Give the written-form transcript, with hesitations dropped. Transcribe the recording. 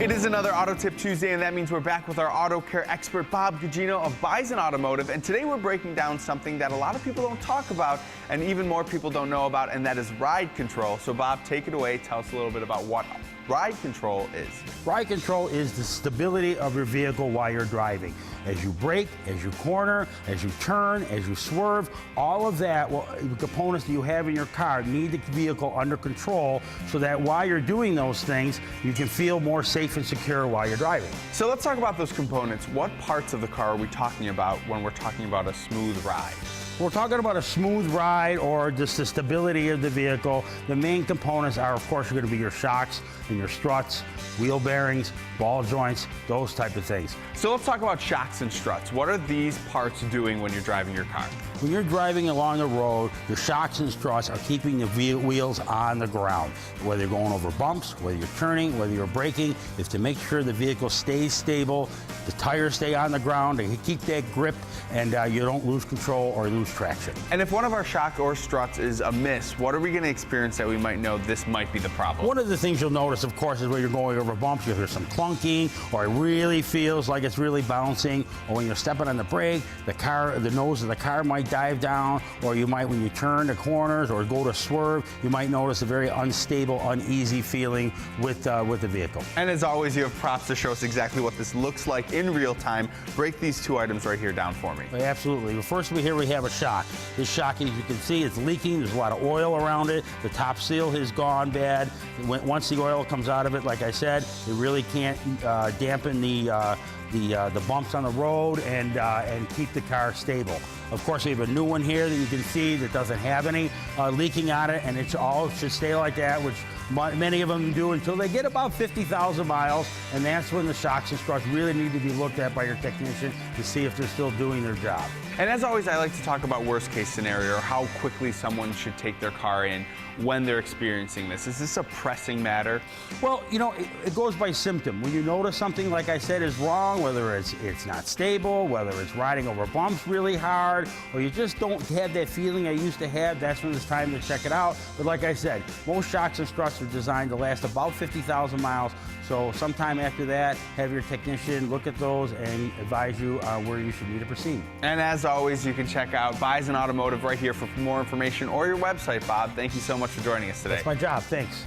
It is another Auto Tip Tuesday, and that means we're back with our auto care expert, Bob Gugino of Bison Automotive. And today we're breaking down something that a lot of people don't talk about, and even more people don't know about, and that is ride control. So Bob, take it away. Tell us a little bit about what ride control is. Ride control is the stability of your vehicle while you're driving. As you brake, as you corner, as you turn, as you swerve, all of that, the components that you have in your car need the vehicle under control so that while you're doing those things, you can feel more safe and secure while you're driving. So let's talk about those components. What parts of the car are we talking about when we're talking about a smooth ride? We're talking about a smooth ride or just the stability of the vehicle. The main components are, of course, going to be your shocks and your struts, wheel bearings, ball joints, those type of things. So let's talk about shocks and struts. What are these parts doing when you're driving your car? When you're driving along the road, your shocks and struts are keeping the wheels on the ground. Whether you're going over bumps, whether you're turning, whether you're braking, is to make sure the vehicle stays stable, the tires stay on the ground, and you keep that grip, and you don't lose control or lose traction. And if one of our shock or struts is amiss, what are we going to experience that we might know this might be the problem? One of the things you'll notice, of course, is when you're going over bumps, you'll hear some clunking, or it really feels like it's really bouncing, or when you're stepping on the brake, the nose of the car might dive down, or you might, when you turn the corners or go to swerve, you might notice a very unstable, uneasy feeling with the vehicle. And as always, you have props to show us exactly what this looks like in real time. Break these two items right here down for me. Absolutely. First, we have a shock. This shock, as you can see, it's leaking. There's a lot of oil around it. The top seal has gone bad. Once the oil comes out of it, like I said, it really can't dampen the bumps on the road and keep the car stable. Of course, we have a new one here that you can see that doesn't have any leaking on it, and it all should stay like that, which many of them do until they get about 50,000 miles, and that's when the shocks and struts really need to be looked at by your technician to see if they're still doing their job. And as always, I like to talk about worst case scenario, or how quickly someone should take their car in when they're experiencing this. Is this a pressing matter? Well, you know, it goes by symptom. When you notice something, like I said, is wrong, whether it's not stable, whether it's riding over bumps really hard, or you just don't have that feeling I used to have, that's when it's time to check it out. But like I said, most shocks and struts are designed to last about 50,000 miles. So sometime after that, have your technician look at those and advise you where you should need to proceed. And as always, you can check out Bison Automotive right here for more information, or your website, Bob. Thank you so much for joining us today. That's my job. Thanks.